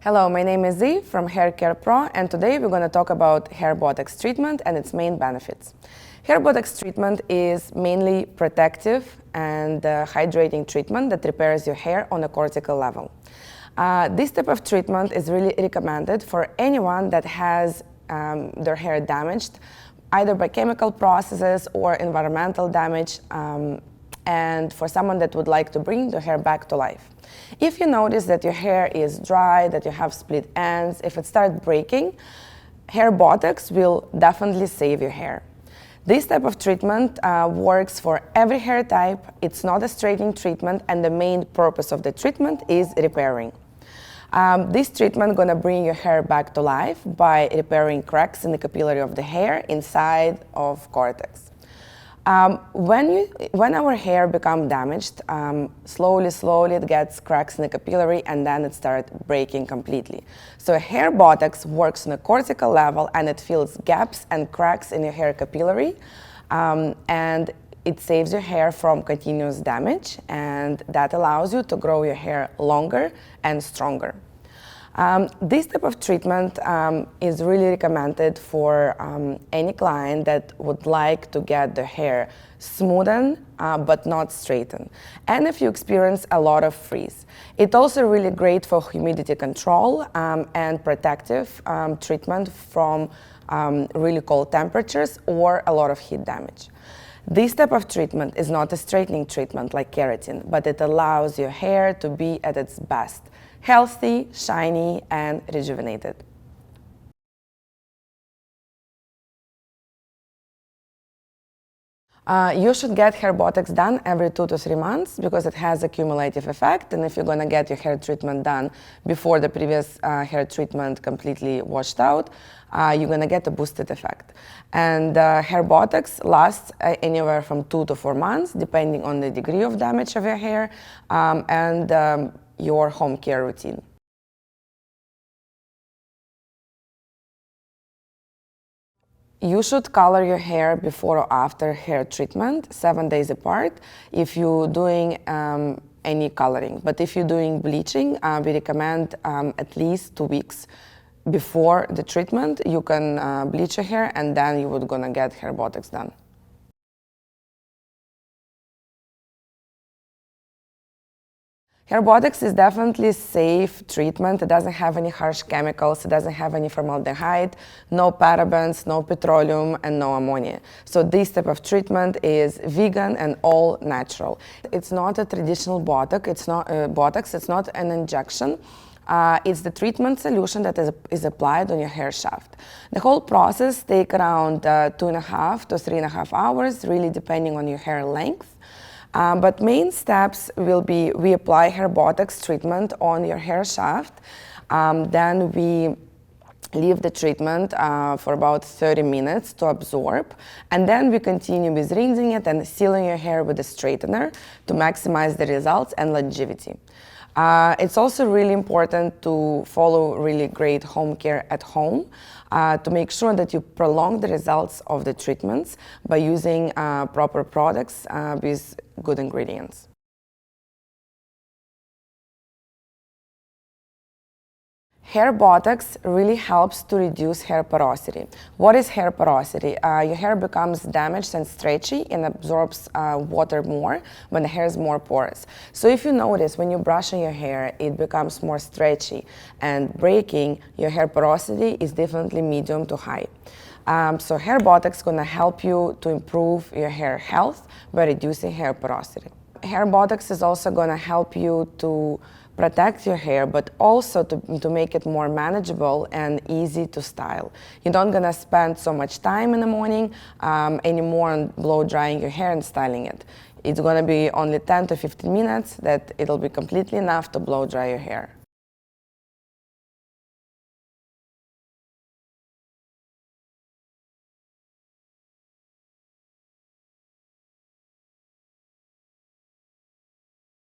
Hello, my name is Zee from Hair Care Pro, and today we're going to talk about HairBotox treatment and its main benefits. HairBotox treatment is mainly protective and hydrating treatment that repairs your hair on a cortical level. This type of treatment is really recommended for anyone that has their hair damaged either by chemical processes or environmental damage, and for someone that would like to bring their hair back to life. If you notice that your hair is dry, that you have split ends, if it starts breaking, HairBotox will definitely save your hair. This type of treatment works for every hair type. It's not a straightening treatment, and the main purpose of the treatment is repairing. This treatment is going to bring your hair back to life by repairing cracks in the capillary of the hair inside of cortex. When our hair becomes damaged, slowly it gets cracks in the capillary, and then it starts breaking completely. So HairBotox works on a cortical level, and it fills gaps and cracks in your hair capillary, and it saves your hair from continuous damage, and that allows you to grow your hair longer and stronger. This type of treatment is really recommended for any client that would like to get their hair smoothened but not straightened. And if you experience a lot of frizz. It's also really great for humidity control and protective treatment from really cold temperatures or a lot of heat damage. This type of treatment is not a straightening treatment like keratin, but it allows your hair to be at its best. Healthy, shiny, and rejuvenated. You should get HairBotox done every 2 to 3 months because it has a cumulative effect, and if you're going to get your hair treatment done before the previous hair treatment completely washed out, you're going to get a boosted effect. And HairBotox lasts anywhere from 2 to 4 months, depending on the degree of damage of your hair and your home care routine. You should color your hair before or after hair treatment, 7 days apart, if you're doing any coloring. But if you're doing bleaching, we recommend at least 2 weeks before the treatment. You can bleach your hair, and then you would gonna get HairBotox done. HairBotox is definitely a safe treatment. It doesn't have any harsh chemicals, it doesn't have any formaldehyde, no parabens, no petroleum, and no ammonia. So this type of treatment is vegan and all natural. It's not a traditional Botox, it's not an injection. It's the treatment solution that is applied on your hair shaft. The whole process takes around 2.5 to 3.5 hours, really depending on your hair length. But main steps will be we apply HairBotox treatment on your hair shaft, then we leave the treatment for about 30 minutes to absorb, and then we continue with rinsing it and sealing your hair with a straightener to maximize the results and longevity. It's also really important to follow really great home care at home to make sure that you prolong the results of the treatments by using proper products with good ingredients. HairBotox really helps to reduce hair porosity. What is hair porosity? Your hair becomes damaged and stretchy and absorbs water more when the hair is more porous. So if you notice when you're brushing your hair, it becomes more stretchy and breaking, your hair porosity is definitely medium to high. So HairBotox is going to help you to improve your hair health by reducing hair porosity. HairBotox is also going to help you to protect your hair, but also to make it more manageable and easy to style. You're not gonna spend so much time in the morning anymore on blow drying your hair and styling it. It's gonna be only 10 to 15 minutes that it'll be completely enough to blow dry your hair.